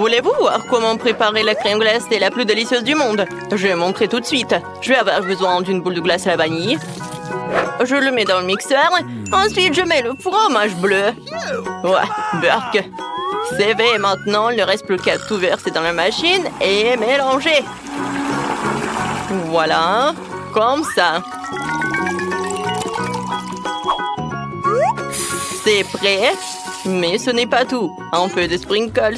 Voulez-vous voir comment préparer la crème glacée la plus délicieuse du monde? Je vais montrer tout de suite. Je vais avoir besoin d'une boule de glace à la vanille. Je le mets dans le mixeur. Ensuite, je mets le fromage bleu. Ouais, Burk. C'est fait. Maintenant, il ne reste plus qu'à tout verser dans la machine et mélanger. Voilà, comme ça. C'est prêt. Mais ce n'est pas tout. Un peu de sprinkles.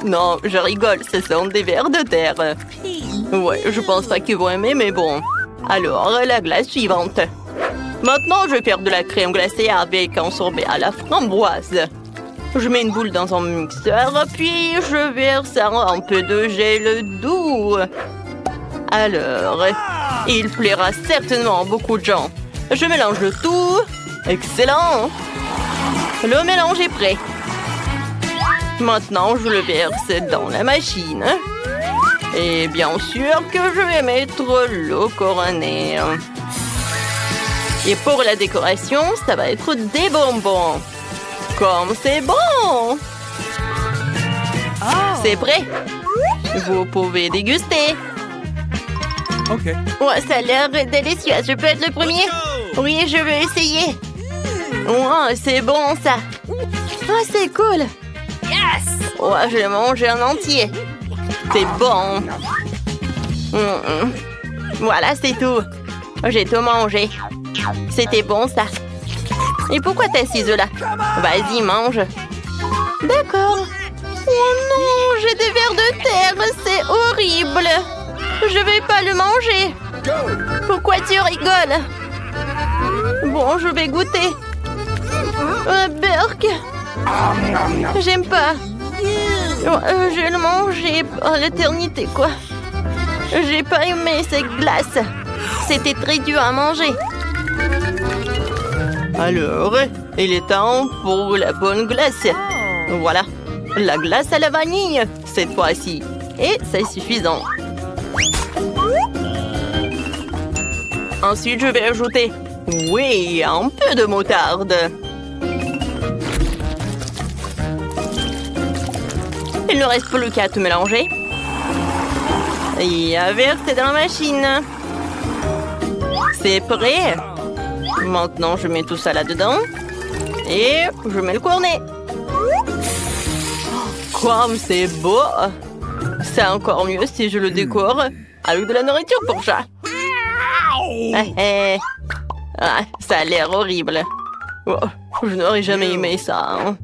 Non, je rigole, ce sont des vers de terre. Ouais, je pense pas qu'ils vont aimer, mais bon. Alors, la glace suivante. Maintenant, je vais faire de la crème glacée avec un sorbet à la framboise. Je mets une boule dans un mixeur, puis je verse un peu de gel doux. Alors, il plaira certainement à beaucoup de gens. Je mélange le tout. Excellent! Le mélange est prêt. Maintenant, je le verse dans la machine. Et bien sûr que je vais mettre l'eau couronnée. Et pour la décoration, ça va être des bonbons. Comme c'est bon! C'est prêt. Vous pouvez déguster. Ok. Ouais, ça a l'air délicieux. Je peux être le premier? Oui, je veux essayer. Ouais, c'est bon ça. Oh, c'est cool. Yes! Ouais, je vais manger en entier. C'est bon. Voilà, c'est tout. J'ai tout mangé. C'était bon ça. Et pourquoi t'es assise là? Vas-y, mange. D'accord. Oh non, j'ai des vers de terre. C'est horrible. Je vais pas le manger. Pourquoi tu rigoles? Bon, je vais goûter. Burk. J'aime pas. Je vais le manger à l'éternité, quoi. J'ai pas aimé cette glace. C'était très dur à manger. Alors, il est temps pour la bonne glace. Voilà, la glace à la vanille, cette fois-ci. Et c'est suffisant. Ensuite, je vais ajouter, oui, un peu de moutarde. Il ne reste plus qu'à tout mélanger. Et à verser dans la machine. C'est prêt. Maintenant, je mets tout ça là-dedans. Et je mets le cornet. Comme c'est beau! C'est encore mieux si je le décore avec de la nourriture pour chat. Ah, ça a l'air horrible. Oh, je n'aurais jamais aimé ça. Hein.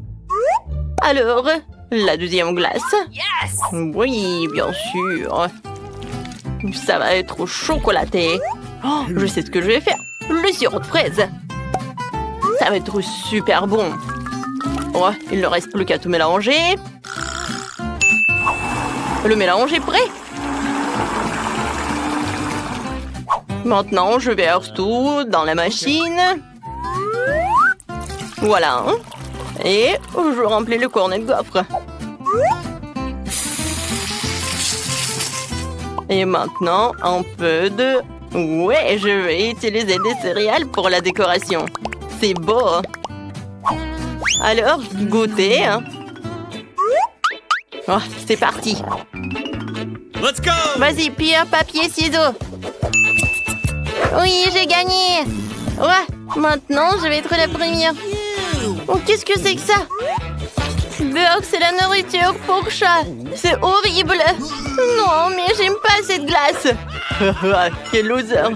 Alors, la deuxième glace. Yes! Oui, bien sûr. Ça va être chocolaté. Oh, je sais ce que je vais faire. Le sirop de fraise. Ça va être super bon. Oh, il ne reste plus qu'à tout mélanger. Le mélange est prêt. Maintenant, je verse tout dans la machine. Voilà. Et je remplis le cornet de gaufre. Et maintenant, un peu de... Ouais, je vais utiliser des céréales pour la décoration. C'est beau. Alors, goûtez. Oh, c'est parti. Let's go! Vas-y, pierre, papier, ciseaux. Oui, j'ai gagné. Ouais, maintenant, je vais être la première. Oh, qu'est-ce que c'est que ça? Burk, c'est la nourriture pour chat. C'est horrible. Non, mais j'aime pas cette glace. Quel loser.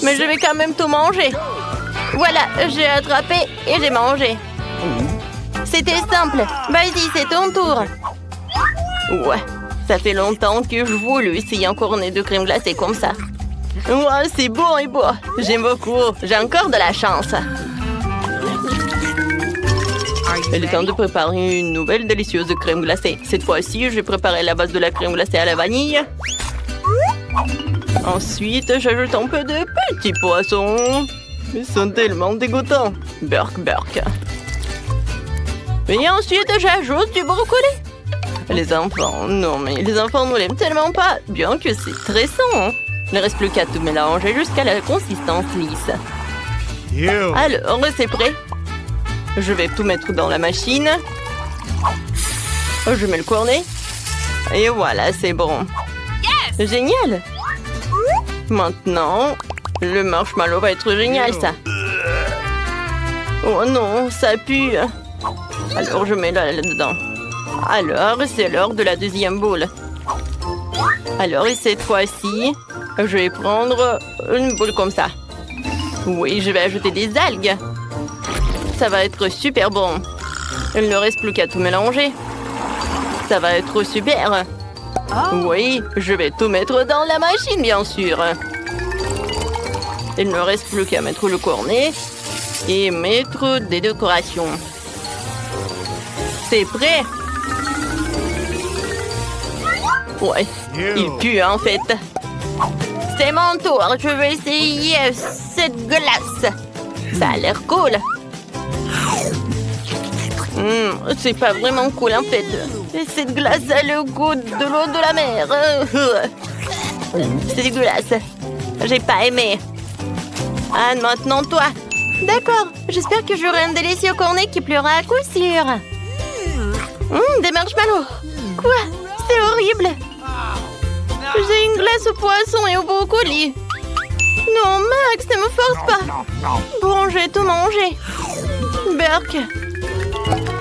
Mais je vais quand même tout manger. Voilà, j'ai attrapé et j'ai mangé. C'était simple. Vas-y, c'est ton tour. Ouais, ça fait longtemps que je voulais essayer un cornet de crème glacée comme ça. Ouais, c'est beau et beau. J'aime beaucoup. J'ai encore de la chance. Il est temps de préparer une nouvelle délicieuse crème glacée. Cette fois-ci, je vais préparer la base de la crème glacée à la vanille. Ensuite, j'ajoute un peu de petits poissons. Ils sont tellement dégoûtants. Burk, burk. Et ensuite, j'ajoute du brocoli. Les enfants, non mais les enfants ne l'aiment tellement pas, bien que c'est très sain. Il ne reste plus qu'à tout mélanger jusqu'à la consistance lisse. Alors, c'est prêt. Je vais tout mettre dans la machine. Je mets le cornet. Et voilà, c'est bon. Génial. Maintenant, le marshmallow va être génial, ça. Oh non, ça pue. Alors, je mets là-dedans. Alors, c'est l'heure de la deuxième boule. Alors, et cette fois-ci, je vais prendre une boule comme ça. Oui, je vais ajouter des algues. Ça va être super bon. Il ne reste plus qu'à tout mélanger. Ça va être super. Oui, je vais tout mettre dans la machine, bien sûr. Il ne reste plus qu'à mettre le cornet et mettre des décorations. C'est prêt. Ouais, il pue en fait. C'est mon tour, je vais essayer cette glace. Ça a l'air cool. C'est pas vraiment cool en fait. Cette glace a le goût de l'eau de la mer. C'est dégueulasse. J'ai pas aimé. Ah, maintenant toi. D'accord, j'espère que j'aurai un délicieux cornet qui pleura à coup sûr. Des marshmallows. Quoi? C'est horrible. J'ai une glace au poisson et au brocoli. Non, Max, ne me force pas. Bon, je vais tout manger. Burk.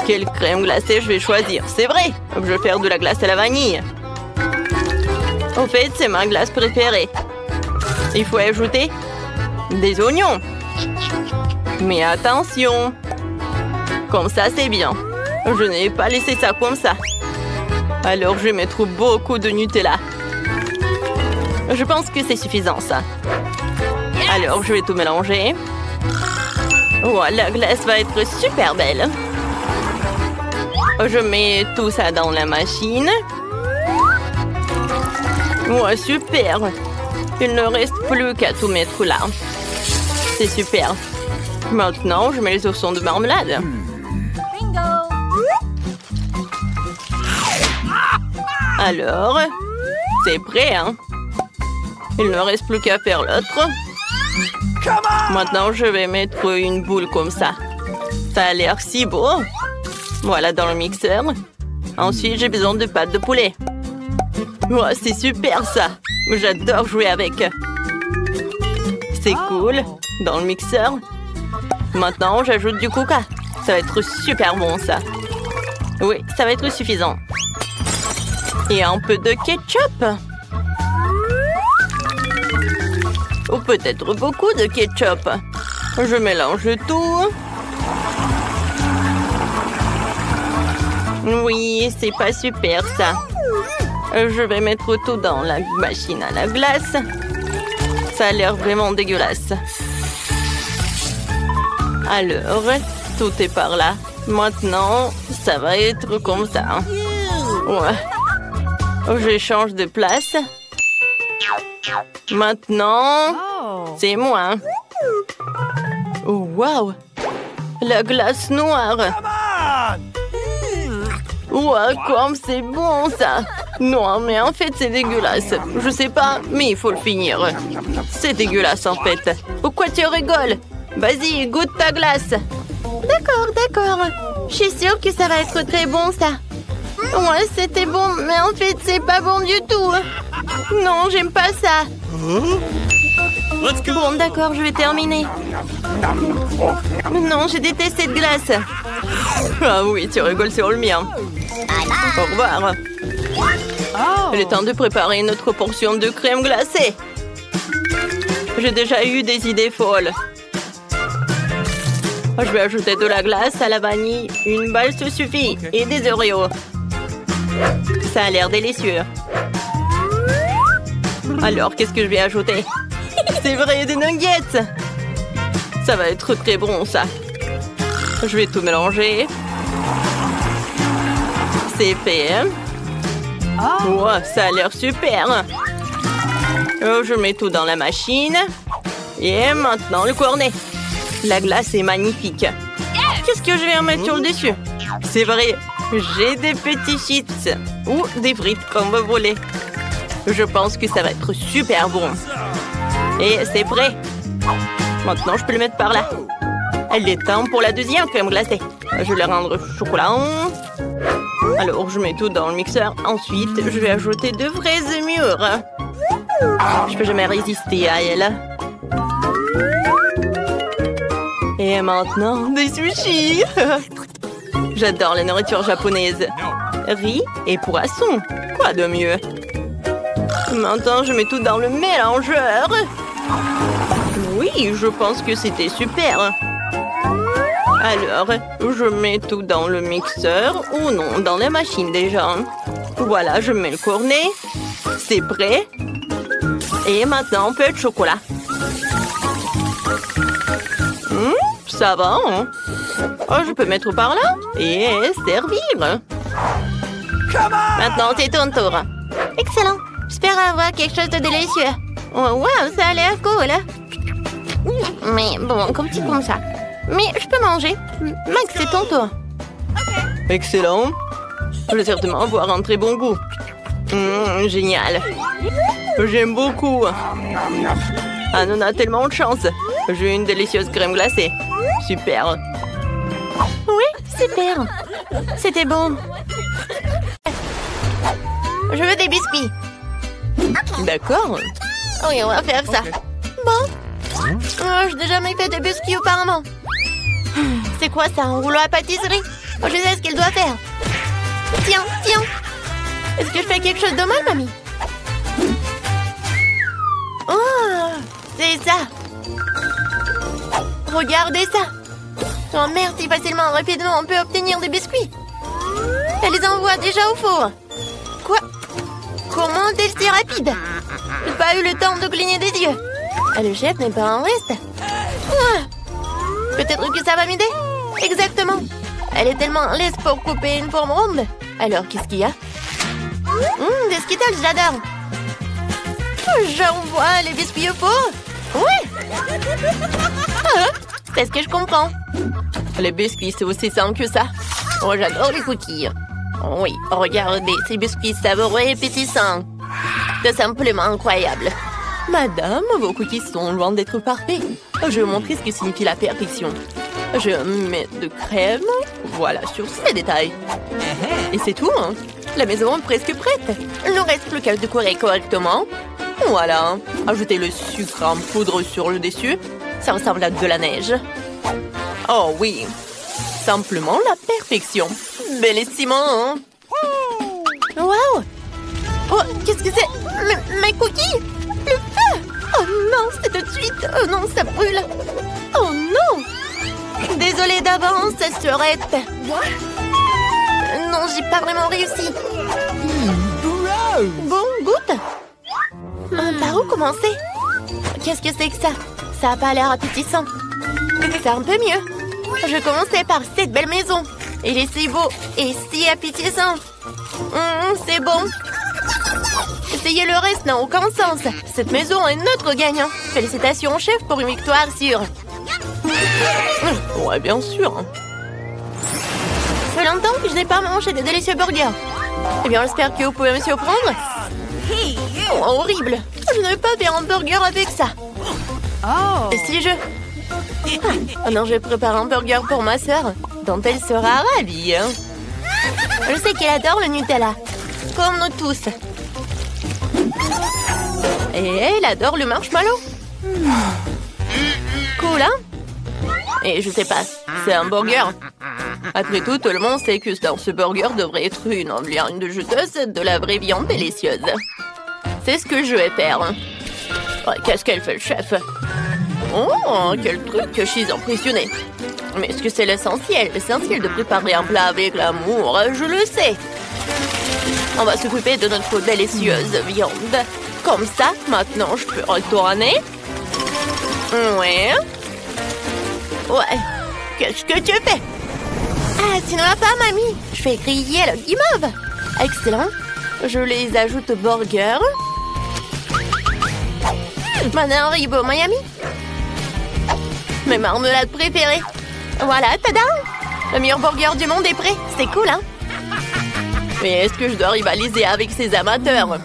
Quelle crème glacée je vais choisir? C'est vrai, je vais faire de la glace à la vanille. En fait, c'est ma glace préférée. Il faut ajouter des oignons. Mais attention. Comme ça, c'est bien. Je n'ai pas laissé ça comme ça. Alors, je vais mettre beaucoup de Nutella. Je pense que c'est suffisant, ça. Alors, je vais tout mélanger. Oh, la glace va être super belle. Je mets tout ça dans la machine. Ouais, super. Il ne reste plus qu'à tout mettre là. C'est super. Maintenant, je mets les oursons de marmelade. Alors, c'est prêt, hein? Il ne reste plus qu'à faire l'autre. Maintenant, je vais mettre une boule comme ça. Ça a l'air si beau. Voilà, dans le mixeur. Ensuite, j'ai besoin de pâte de poulet. Oh, c'est super, ça. J'adore jouer avec. C'est cool. Dans le mixeur. Maintenant, j'ajoute du coca. Ça va être super bon, ça. Oui, ça va être suffisant. Et un peu de ketchup. Ou peut-être beaucoup de ketchup. Je mélange tout. Oui, c'est pas super, ça. Je vais mettre tout dans la machine à la glace. Ça a l'air vraiment dégueulasse. Alors, tout est par là. Maintenant, ça va être comme ça. Ouais. Je change de place. Maintenant, c'est moi. Oh, wow! La glace noire. Ouais, comme c'est bon, ça. Non, mais en fait, c'est dégueulasse. Je sais pas, mais il faut le finir. C'est dégueulasse, en fait. Pourquoi tu rigoles? Vas-y, goûte ta glace. D'accord, d'accord. Je suis sûre que ça va être très bon, ça. Ouais, c'était bon, mais en fait, c'est pas bon du tout. Non, j'aime pas ça. Bon, d'accord, je vais terminer. Non, je déteste cette glace. Ah oui, tu rigoles sur le mien. Au revoir. Il est temps de préparer une autre portion de crème glacée. J'ai déjà eu des idées folles. Je vais ajouter de la glace à la vanille. Une balle se suffit. Et des Oreos. Ça a l'air délicieux. Alors, qu'est-ce que je vais ajouter? C'est vrai, des nuggets. Ça va être très bon, ça. Je vais tout mélanger. C'est fait. Wow, ça a l'air super. Je mets tout dans la machine. Et maintenant, le cornet. La glace est magnifique. Qu'est-ce que je vais en mettre sur le dessus? C'est vrai, j'ai des petits chips. Ou des frites, comme vous voulez. Je pense que ça va être super bon. Et c'est prêt. Maintenant, je peux le mettre par là. Il est temps pour la deuxième crème glacée. Je vais la rendre chocolat. Alors, je mets tout dans le mixeur. Ensuite, je vais ajouter de fraises mûres. Je peux jamais résister à elle. Et maintenant, des sushis. J'adore la nourriture japonaise. Riz et poisson. Quoi de mieux? Maintenant, je mets tout dans le mélangeur. Oui, je pense que c'était super. Alors, je mets tout dans le mixeur ou non, dans la machine déjà. Voilà, je mets le cornet. C'est prêt. Et maintenant, un peu de chocolat. Ça va, hein? Oh, je peux mettre par là et servir. Maintenant, c'est ton tour. Excellent. J'espère avoir quelque chose de délicieux. Oh, wow, ça a l'air cool. Mais bon, comme ça. Mais je peux manger. Max, c'est ton tour. Excellent. Je vais certainement avoir un très bon goût. Génial. J'aime beaucoup. Anne, on a tellement de chance. J'ai une délicieuse crème glacée. Super. Oui, super. C'était bon. Je veux des biscuits. D'accord. Oui, on va faire ça. Bon. Oh, je n'ai jamais fait de biscuits auparavant. C'est quoi ça, un rouleau à pâtisserie? Je sais ce qu'il doit faire. Tiens, tiens. Est-ce que je fais quelque chose de mal, mamie? Oh, c'est ça. Regardez ça. Oh, merci facilement, rapidement, on peut obtenir des biscuits. Elle les envoie déjà au four. Quoi? Comment est-elle si rapide? Je n'ai pas eu le temps de cligner des yeux. Le chef n'est pas en reste. Peut-être que ça va m'aider. Exactement. Elle est tellement lisse pour couper une forme ronde. Alors, qu'est-ce qu'il y a? Des Skittles, j'adore. J'envoie les biscuits au four. Oui. C'est ce que je comprends. Les biscuits, c'est aussi simple que ça. Oh, j'adore les cookies. Oui, regardez, ces biscuits savoureux et pétissants. C'est simplement incroyable. Madame, vos cookies sont loin d'être parfaits. Je vais vous montrer ce que signifie la perfection. Je mets de crème, voilà, sur ces détails. Et c'est tout, hein. La maison est presque prête. Il ne reste plus qu'à le décorer correctement. Voilà. Ajoutez le sucre en poudre sur le dessus. Ça ressemble à de la neige. Oh oui. Simplement la perfection. Bellissimo, hein. Wow. Oh, qu'est-ce que c'est? Mes cookies? Le feu! Oh non, c'est tout de suite. Oh non, ça brûle. Oh non! Désolée d'avance, Surette. Non, j'ai pas vraiment réussi. Bon, goûte. Par où commencer? Qu'est-ce que c'est que ça? Ça a pas l'air appétissant. C'est un peu mieux. Je commençais par cette belle maison. Il est si beau et si appétissant. C'est bon. Essayer le reste n'a aucun sens. Cette maison est notre gagnant. Félicitations, chef, pour une victoire sûre. Ouais, bien sûr. Ça fait longtemps que je n'ai pas mangé de délicieux burgers. Eh bien, j'espère que vous pouvez me surprendre. Oh, horrible. Je ne vais pas faire un burger avec ça. Et si je... Oh non, je prépare un burger pour ma sœur, dont elle sera ravie. Je sais qu'elle adore le Nutella, comme nous tous. Et elle adore le marshmallow. Cool, hein? Et je sais pas, c'est un burger. Après tout le monde sait que dans ce burger devrait être une viande juteuse de la vraie viande délicieuse. C'est ce que je vais faire. Oh, qu'est-ce qu'elle fait, le chef? Oh, quel truc que je suis impressionnée. Mais est-ce que c'est l'essentiel? L'essentiel de préparer un plat avec l'amour, je le sais. On va s'occuper de notre délicieuse viande. Comme ça, maintenant, je peux retourner. Ouais. Ouais. Qu'est-ce que tu fais? Ah, tu ne vas pas, mamie. Je fais griller le guimauve. Excellent. Je les ajoute au burger. Maintenant, Haribo Miami. Mes marmelades préférées. Voilà, tada! Le meilleur burger du monde est prêt. C'est cool, hein? Mais est-ce que je dois rivaliser avec ces amateurs?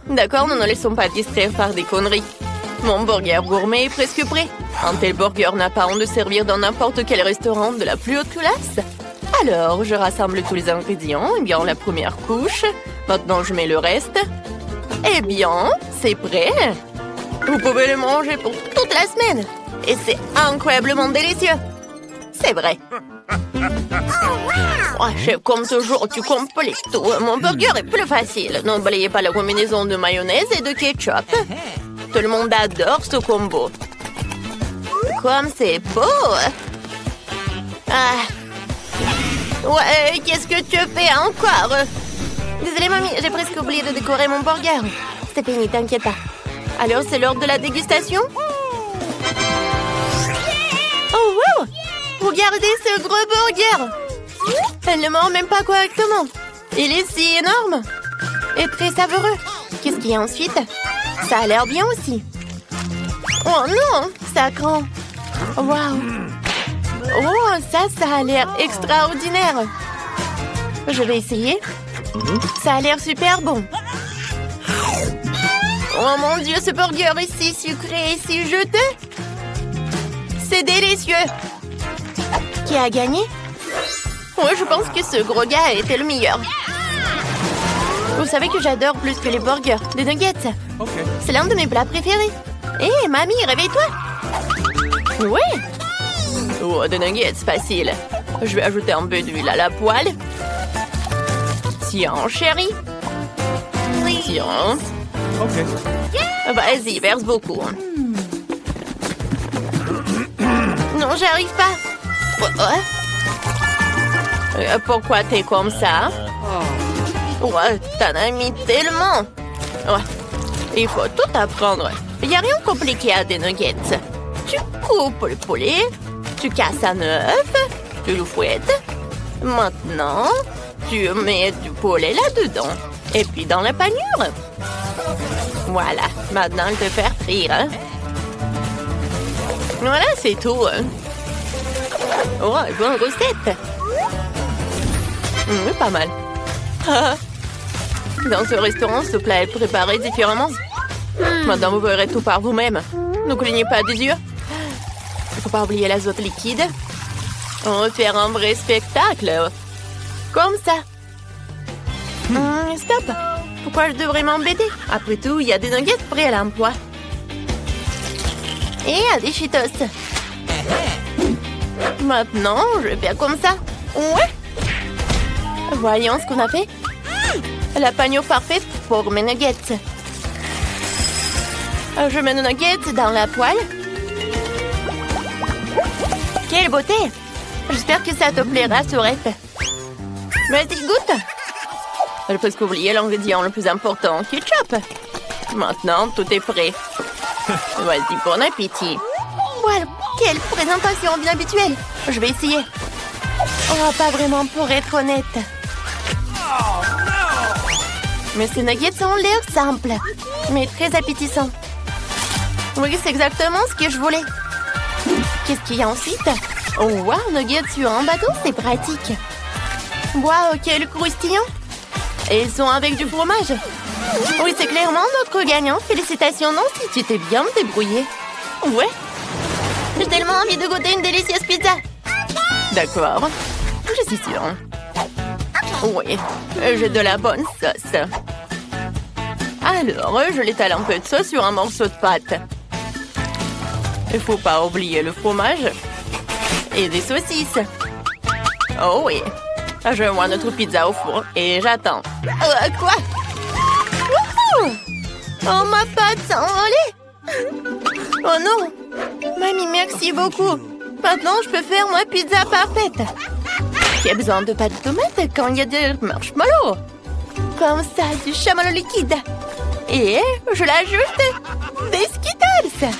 D'accord, nous ne laissons pas distraire par des conneries. Mon burger gourmet est presque prêt. Un tel burger n'a pas honte de servir dans n'importe quel restaurant de la plus haute classe. Alors, je rassemble tous les ingrédients. Eh bien, la première couche. Maintenant, je mets le reste. Eh bien, c'est prêt. Vous pouvez le manger pour toute la semaine. Et c'est incroyablement délicieux. C'est vrai. Oh, chef, comme toujours, tu complètes tout. Mon burger est plus facile. N'oubliez pas la combinaison de mayonnaise et de ketchup. Tout le monde adore ce combo. Comme c'est beau. Ah. Ouais, qu'est-ce que tu fais encore? Désolée, mamie, j'ai presque oublié de décorer mon burger. C'est fini, t'inquiète pas. Alors, c'est l'heure de la dégustation? Oh, wow! Regardez ce gros burger! Elle ne mord même pas correctement. Il est si énorme. Et très savoureux. Qu'est-ce qu'il y a ensuite? Ça a l'air bien aussi. Oh non, ça craint. Waouh! Oh, ça a l'air extraordinaire. Je vais essayer. Ça a l'air super bon. Oh mon Dieu, ce burger est si sucré et si juteux. C'est délicieux. Qui a gagné? Ouais, je pense que ce gros gars a été le meilleur. Vous savez que j'adore plus que les burgers, des nuggets. Okay. C'est l'un de mes plats préférés. Hé, mamie, réveille-toi. Ouais. Oh, des nuggets, facile. Je vais ajouter un peu d'huile à la poêle. Tiens, chérie. Tiens. Ok. Vas-y, verse beaucoup. Non, j'arrive pas. Pourquoi t'es comme ça? Ouais, t'en as mis tellement. Ouais. Il faut tout apprendre. Il n'y a rien de compliqué à des nuggets. Tu coupes le poulet, tu casses un œuf, tu le fouettes. Maintenant, tu mets du poulet là-dedans. Et puis dans la panure. Voilà. Maintenant, il te faire frire. Hein? Voilà, c'est tout. Oh, bonne recette. Pas mal. Dans ce restaurant, ce plat est préparé différemment. Maintenant, vous verrez tout par vous-même. Ne clignez pas des yeux. Il ne faut pas oublier l'azote liquide. On va faire un vrai spectacle. Comme ça. Stop. Pourquoi je devrais m'embêter? Après tout, il y a des nuggets prêts à l'emploi. Et des Cheetos. Maintenant, je vais faire comme ça. Ouais. Voyons ce qu'on a fait. La panure parfaite pour mes nuggets. Je mets nos nuggets dans la poêle. Quelle beauté! J'espère que ça te plaira, Sourette. Vas-y, goûte. J'ai presque oublié l'ingrédient le plus important, ketchup. Maintenant, tout est prêt. Vas-y, bon appétit. Voilà, quelle présentation bien habituelle. Je vais essayer. Oh, pas vraiment pour être honnête. Mais ces nuggets ont l'air simples, mais très appétissants. Oui, c'est exactement ce que je voulais. Qu'est-ce qu'il y a ensuite? Oh, wow, nuggets sur un bateau, c'est pratique. Wow, quel croustillant. Et ils sont avec du fromage. Oui, c'est clairement notre gagnant. Félicitations, Nancy, tu t'es bien débrouillée. Ouais. J'ai tellement envie de goûter une délicieuse pizza. D'accord, je suis sûre. Oui, j'ai de la bonne sauce. Alors, je l'étale un peu de sauce sur un morceau de pâte. Il ne faut pas oublier le fromage et des saucisses. Oh oui, je vois notre pizza au four et j'attends. Quoi? Wouhou! Oh, ma pâte s'est envolée. Oh non! Mamie, merci beaucoup. Maintenant, je peux faire ma pizza parfaite. Qui a besoin de pâte de tomate quand il y a des marshmallows? Comme ça, du chamallow liquide. Et je l'ajoute des Skittles.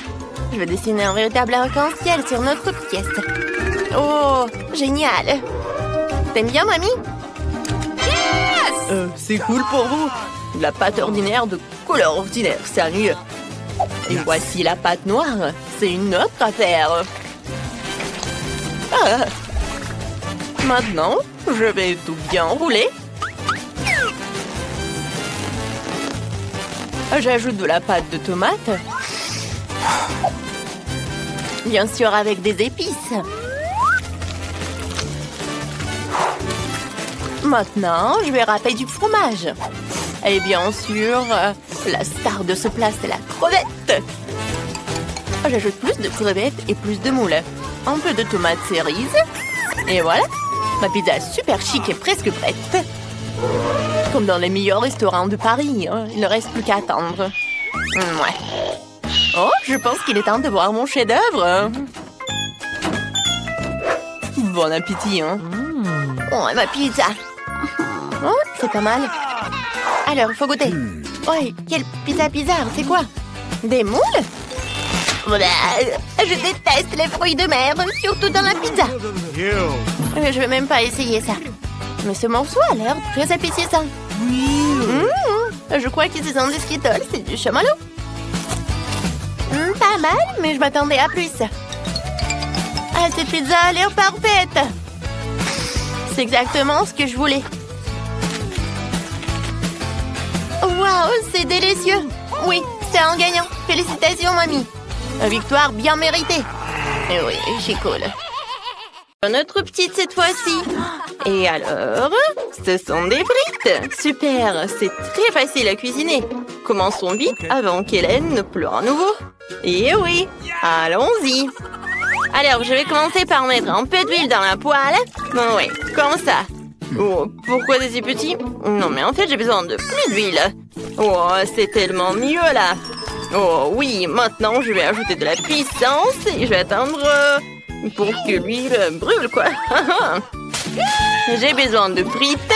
Je vais dessiner un véritable arc-en-ciel sur notre pièce. Oh, génial. T'aimes bien, mamie? Yes! C'est cool pour vous. De la pâte ordinaire de couleur ordinaire, sérieux. Et voici la pâte noire. C'est une autre affaire. Ah. Maintenant, je vais tout bien rouler. J'ajoute de la pâte de tomate. Bien sûr, avec des épices. Maintenant, je vais râper du fromage. Et bien sûr, la star de ce plat, c'est la crevette. J'ajoute plus de crevettes et plus de moules. Un peu de tomates cerises. Et voilà, ma pizza super chic est presque prête. Comme dans les meilleurs restaurants de Paris, hein. Il ne reste plus qu'à attendre. Ouais. Oh, je pense qu'il est temps de voir mon chef-d'œuvre. Bon appétit, hein. Oh, ma pizza. Oh, c'est pas mal. Alors, il faut goûter. Ouais, quelle pizza bizarre, c'est quoi? Des moules? Voilà. Je déteste les fruits de mer, surtout dans la pizza. Je vais même pas essayer ça. Mais ce morceau a l'air très appétissant. Je crois que ce sont des Skittles, c'est du chamallow. Pas mal, mais je m'attendais à plus. Ah, cette pizza a l'air parfaite. C'est exactement ce que je voulais. Waouh, c'est délicieux. Oui, c'est un gagnant. Félicitations, mamie. Une victoire bien méritée. Et oui, c'est cool. Notre petite cette fois-ci. Et alors, ce sont des frites. Super, c'est très facile à cuisiner. Commençons vite avant qu'Hélène ne pleure à nouveau. Et oui, allons-y. Alors, je vais commencer par mettre un peu d'huile dans la poêle. Oui, comme ça. Oh, pourquoi des si petits? Non, mais en fait, j'ai besoin de plus d'huile. Oh, c'est tellement mieux, là. Oh, oui, maintenant, je vais ajouter de la puissance et je vais attendre pour que l'huile brûle, quoi. J'ai besoin de frites.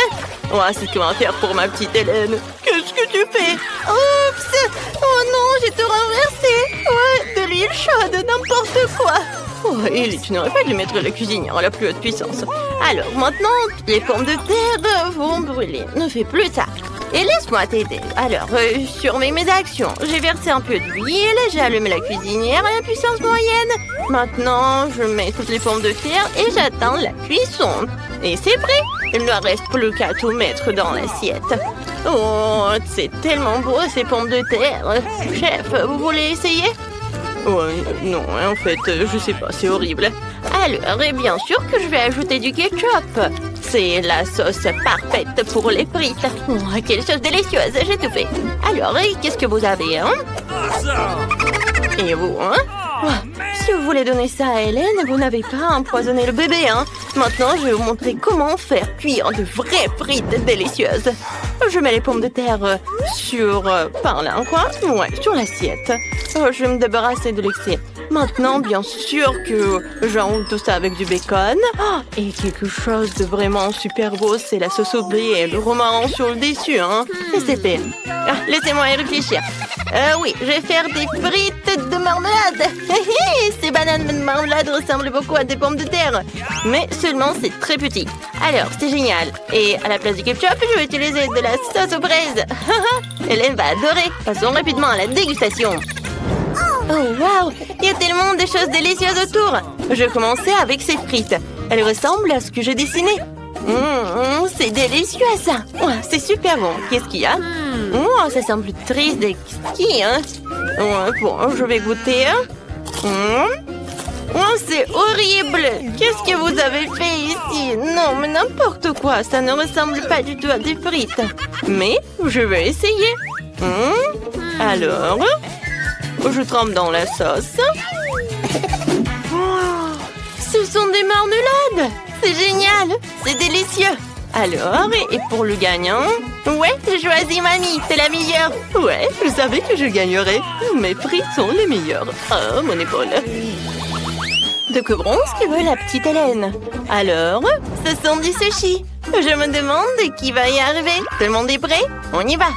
Oh, c'est comment faire pour ma petite Hélène. Qu'est-ce que tu fais? Oups! Oh non, j'ai tout renversé. Ouais, de l'huile chaude, n'importe quoi. Oh, Ellie, tu n'aurais pas dû mettre la cuisinière à la plus haute puissance. Alors, maintenant, les pommes de terre vont brûler. Ne fais plus ça. Et laisse-moi t'aider. Alors, surveille mes actions. J'ai versé un peu d'huile, j'ai allumé la cuisinière à la puissance moyenne. Maintenant, je mets toutes les pommes de terre et j'attends la cuisson. Et c'est prêt. Il ne reste plus qu'à tout mettre dans l'assiette. Oh, c'est tellement beau ces pommes de terre. Chef, vous voulez essayer? Oh, non, en fait, je sais pas, c'est horrible. Alors, et bien sûr que je vais ajouter du ketchup. C'est la sauce parfaite pour les frites. Oh, quelle sauce délicieuse, j'ai tout fait. Alors, et qu'est-ce que vous avez, hein? Et vous, hein? Oh, si vous voulez donner ça à Hélène, vous n'avez pas empoisonné le bébé, hein? Maintenant, je vais vous montrer comment faire cuire de vraies frites délicieuses. Je mets les pommes de terre sur... par là, quoi? Ouais, sur l'assiette. Je vais me débarrasser de l'excès. Maintenant, bien sûr que j'enroule tout ça avec du bacon. Oh, et quelque chose de vraiment super beau, c'est la sauce au blé et le romarin sur le dessus, hein? Et c'est fait. Ah, laissez-moi y réfléchir. Oui, je vais faire des frites de marmelade. Ces bananes de marmelade ressemblent beaucoup à des pommes de terre. Mais seulement c'est très petit. Alors, c'est génial. Et à la place du ketchup, je vais utiliser de la sauce aux fraises. Hélène va adorer. Passons rapidement à la dégustation. Oh, waouh! Il y a tellement de choses délicieuses autour. Je vais commencer avec ces frites. Elles ressemblent à ce que j'ai dessiné. C'est délicieux, ça. Oh, c'est super bon. Qu'est-ce qu'il y a? Oh, ça semble triste et ski, hein? Bon, je vais goûter. Oh, c'est horrible! Qu'est-ce que vous avez fait ici? Non, mais n'importe quoi. Ça ne ressemble pas du tout à des frites. Mais je vais essayer. Alors... je trempe dans la sauce. Oh, ce sont des marmelades. C'est génial. C'est délicieux. Alors, et pour le gagnant? Ouais, j'ai choisi mamie. C'est la meilleure. Ouais, je savais que je gagnerais. Mes frites sont les meilleures. Oh, mon épaule. Découvrons ce que veut la petite Hélène. Alors, ce sont des sushis. Je me demande qui va y arriver. Tout le monde est prêt? On y va.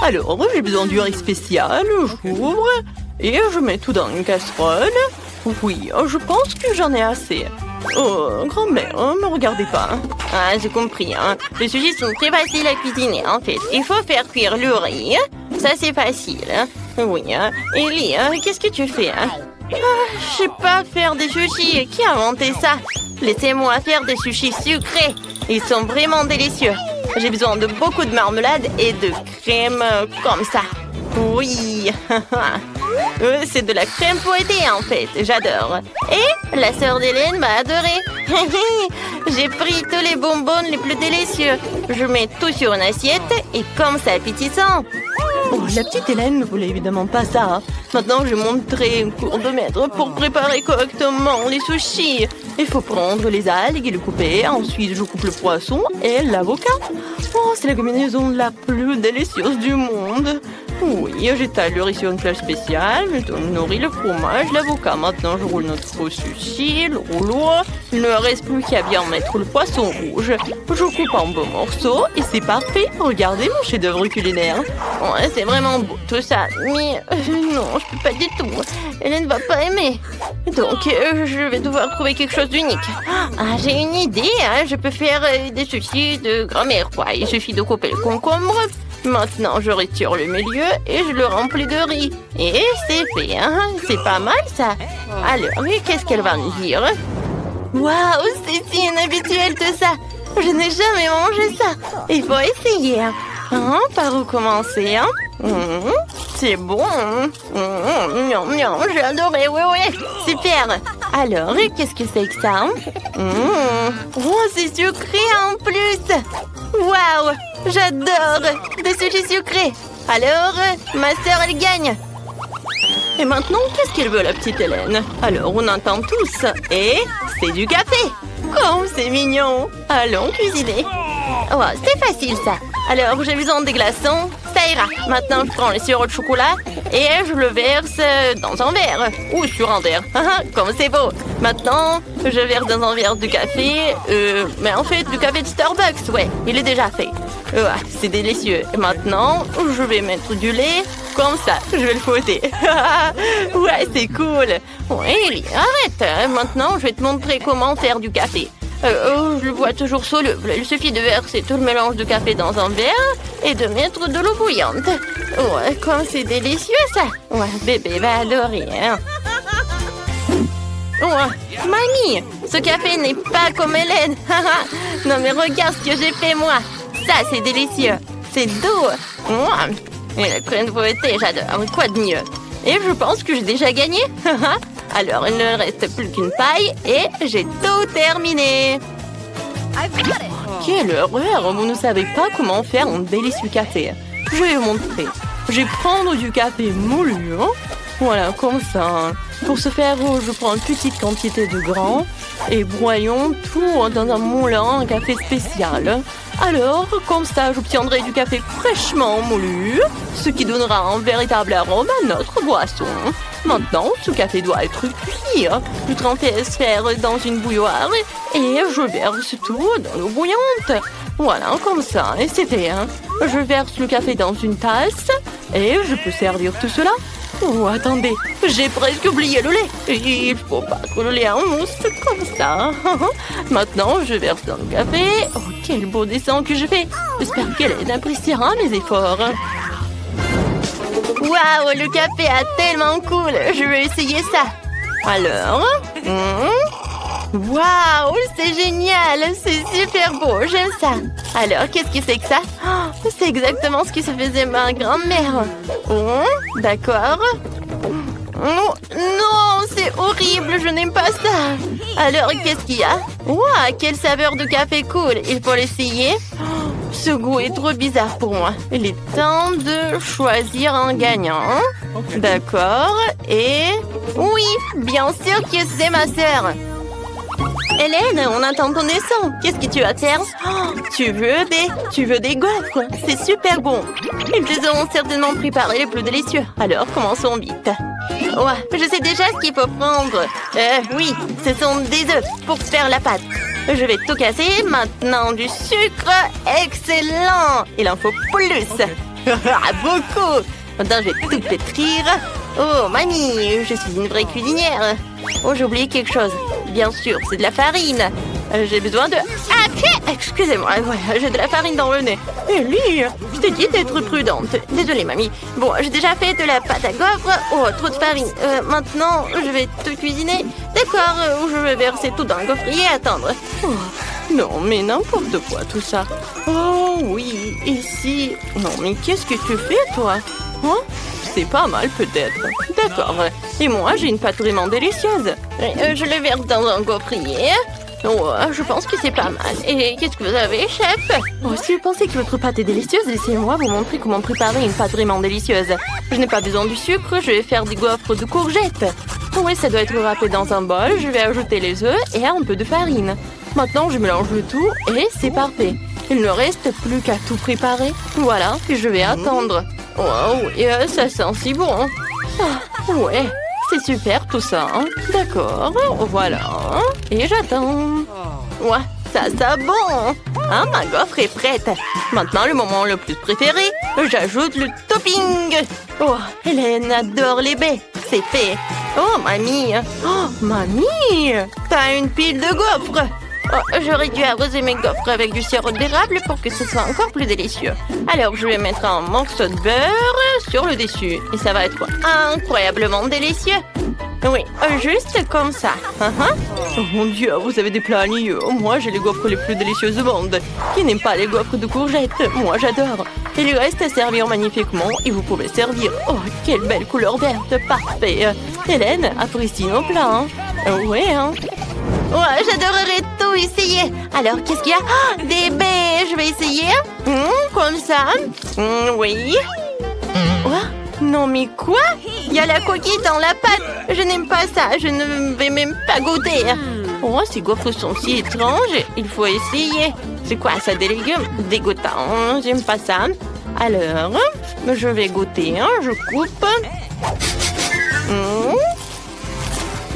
Alors, j'ai besoin du riz spécial. J'ouvre. Et je mets tout dans une casserole. Oui, je pense que j'en ai assez. Oh, grand-mère, ne me regardez pas. Ah, j'ai compris. Hein. Les sushis sont très faciles à cuisiner, en fait. Il faut faire cuire le riz. Ça, c'est facile. Oui. Ellie, qu'est-ce que tu fais? Je sais pas faire des sushis. Qui a inventé ça? Laissez-moi faire des sushis sucrés. Ils sont vraiment délicieux. J'ai besoin de beaucoup de marmelade et de crème comme ça. Oui. C'est de la crème fouettée en fait, j'adore. Et la sœur d'Hélène m'a adoré. J'ai pris tous les bonbons les plus délicieux. Je mets tout sur une assiette et comme c'est appétissant. Oh, la petite Hélène ne voulait évidemment pas ça. Maintenant, je vais montrer un cours de maître pour préparer correctement les sushis. Il faut prendre les algues et les couper. Ensuite, je coupe le poisson et l'avocat. Oh, c'est la combinaison la plus délicieuse du monde. Oui, j'étale le riz sur une plage spéciale. Je nourris le fromage, l'avocat. Maintenant, je roule notre sushi, le rouleau. Il ne reste plus qu'à bien mettre le poisson rouge. Je coupe en beaux morceaux et c'est parfait. Regardez mon chef-d'œuvre culinaire. Ouais, c'est vraiment beau tout ça. Mais non, je peux pas du tout. Hélène va pas aimer. Donc, je vais devoir trouver quelque chose d'unique. Ah, j'ai une idée. Hein. Je peux faire des sushis de grand-mère, quoi. Il suffit de couper le concombre. Maintenant, je retire le milieu et je le remplis de riz. Et c'est fait, hein? C'est pas mal, ça. Alors, qu'est-ce qu'elle va me dire? Waouh, c'est si inhabituel tout ça. Je n'ai jamais mangé ça. Il faut essayer. Hein? Par où commencer, hein? C'est bon. J'ai adoré, oui. Super. Alors, qu'est-ce que c'est que ça? Oh, c'est sucré en plus. Waouh, j'adore des sushis sucrés. Alors, ma sœur, elle gagne. Et maintenant, qu'est-ce qu'elle veut, la petite Hélène? Alors, on entend tous. Et c'est du café. Oh, c'est mignon. Allons cuisiner. Oh, c'est facile, ça. Alors, j'ai besoin des glaçons. Ça ira. Maintenant, je prends le sirop de chocolat et je le verse dans un verre. Ou sur un verre. Comme c'est beau. Maintenant, je verse dans un verre de café. Mais en fait, du café de Starbucks, ouais. Il est déjà fait. C'est délicieux. Et maintenant, je vais mettre du lait. Comme ça, je vais le fouetter. Ouais, c'est cool. Ouais, Ellie, arrête. Maintenant, je vais te montrer comment faire du café. Je le vois toujours soluble. Il suffit de verser tout le mélange de café dans un verre et de mettre de l'eau bouillante. Ouais, comme c'est délicieux, ça. Ouais, bébé va adorer, hein. Ouais, mamie, ce café n'est pas comme Hélène. Non, mais regarde ce que j'ai fait, moi. Ça, c'est délicieux. C'est doux. Et la crème fouettée, j'adore. Quoi de mieux? Et je pense que j'ai déjà gagné. Alors, il ne reste plus qu'une paille et j'ai tout terminé. Quelle horreur! Vous ne savez pas comment faire un délicieux café. Je vais vous montrer. Je vais prendre du café moulu. Voilà, comme ça. Pour ce faire, je prends une petite quantité de grains et broyons tout dans un moulin à café spécial. Alors, comme ça, j'obtiendrai du café fraîchement moulu, ce qui donnera un véritable arôme à notre boisson. Maintenant, ce café doit être cuit. Je trempe la sphère dans une bouilloire et je verse tout dans l'eau bouillante. Voilà, comme ça, et c'est fait. Je verse le café dans une tasse et je peux servir tout cela. Oh, attendez, j'ai presque oublié le lait. Il faut pas que le lait en mousse comme ça. Maintenant, je verse dans le café. Oh, quel beau dessin que je fais. J'espère qu'elle appréciera mes efforts. Waouh, le café est tellement cool. Je vais essayer ça. Alors, waouh, c'est génial. C'est super beau, j'aime ça. Alors, qu'est-ce que c'est que ça? C'est exactement ce qui se faisait ma grand-mère. D'accord. Non, c'est horrible, je n'aime pas ça. Alors, qu'est-ce qu'il y a? Waouh, quelle saveur de café cool. Il faut l'essayer. Ce goût est trop bizarre pour moi. Il est temps de choisir un gagnant. D'accord. Et oui, bien sûr que c'est ma sœur. Hélène, on attend ton dessin. Qu'est-ce que tu vas faire? Tu veux des gaufres? C'est super bon. Ils te ont certainement préparé les plus délicieux. Alors, commençons vite. Ouais, je sais déjà ce qu'il faut prendre. Oui, ce sont des œufs pour faire la pâte. Je vais tout casser. Maintenant, du sucre. Excellent. Il en faut plus. Beaucoup. Maintenant, je vais tout pétrir. Oh, mamie, je suis une vraie cuisinière. Oh, j'ai oublié quelque chose. Bien sûr, c'est de la farine. J'ai besoin de... Ah, excusez-moi, ouais, j'ai de la farine dans le nez. Ellie, je t'ai dit d'être prudente. Désolée, mamie. Bon, j'ai déjà fait de la pâte à gaufres. Oh, trop de farine. Maintenant, je vais tout cuisiner. D'accord, je vais verser tout dans le gaufrier et attendre. Oh, non, mais n'importe quoi, tout ça. Oh, oui, ici... Non, mais qu'est-ce que tu fais, toi? c'est pas mal peut-être. D'accord. Et moi, j'ai une pâte vraiment délicieuse. Je le verse dans un gaufrier. Ouais, je pense que c'est pas mal. Et qu'est-ce que vous avez, chef? Oh, si vous pensez que votre pâte est délicieuse, laissez-moi vous montrer comment préparer une pâte vraiment délicieuse. Je n'ai pas besoin du sucre, je vais faire des gaufres de courgettes. Oui, ça doit être râpé dans un bol. Je vais ajouter les œufs et un peu de farine. Maintenant, je mélange le tout et c'est parfait. Il ne reste plus qu'à tout préparer. Voilà, je vais attendre. Wow, et ça sent si bon. Ah, ouais, c'est super tout ça. Hein. D'accord, voilà. Et j'attends. Ouais, ça sent bon. Ah, ma gaufre est prête. Maintenant, le moment le plus préféré. J'ajoute le topping. Oh, Hélène adore les baies. C'est fait. Oh, mamie. Oh, mamie. T'as une pile de gaufres. Oh, j'aurais dû arroser mes gaufres avec du sirop d'érable pour que ce soit encore plus délicieux. Alors, je vais mettre un morceau de beurre sur le dessus. Et ça va être incroyablement délicieux. Oui, juste comme ça. Oh mon Dieu, vous avez des plats alignés. Moi, j'ai les gaufres les plus délicieuses du monde. Qui n'aime pas les gaufres de courgettes? Moi, j'adore. Il reste à servir magnifiquement et vous pouvez servir. Oh, quelle belle couleur verte. Parfait. Hélène, apprécie nos plats. Oui, hein. Ouais, j'adorerais tout essayer. Alors, qu'est-ce qu'il y a? Oh, des baies. Je vais essayer. Comme ça. Oui. Non, mais quoi? Il y a la coquille dans la pâte. Je n'aime pas ça. Je ne vais même pas goûter. Oh, ces gaufres sont si étranges. Il faut essayer. C'est quoi ça, des légumes? Dégoûtant. J'aime pas ça. Alors, je vais goûter. Je coupe.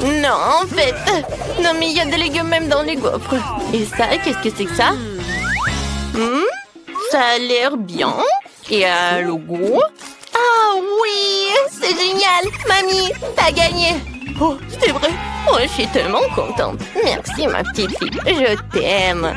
Non, en fait. Non, mais il y a des légumes même dans les gaufres. Et ça, qu'est-ce que c'est que ça? Ça a l'air bien. Et le goût? Ah oui, c'est génial. Mamie, t'as gagné. Oh, c'est vrai. Oh, je suis tellement contente. Merci, ma petite fille. Je t'aime.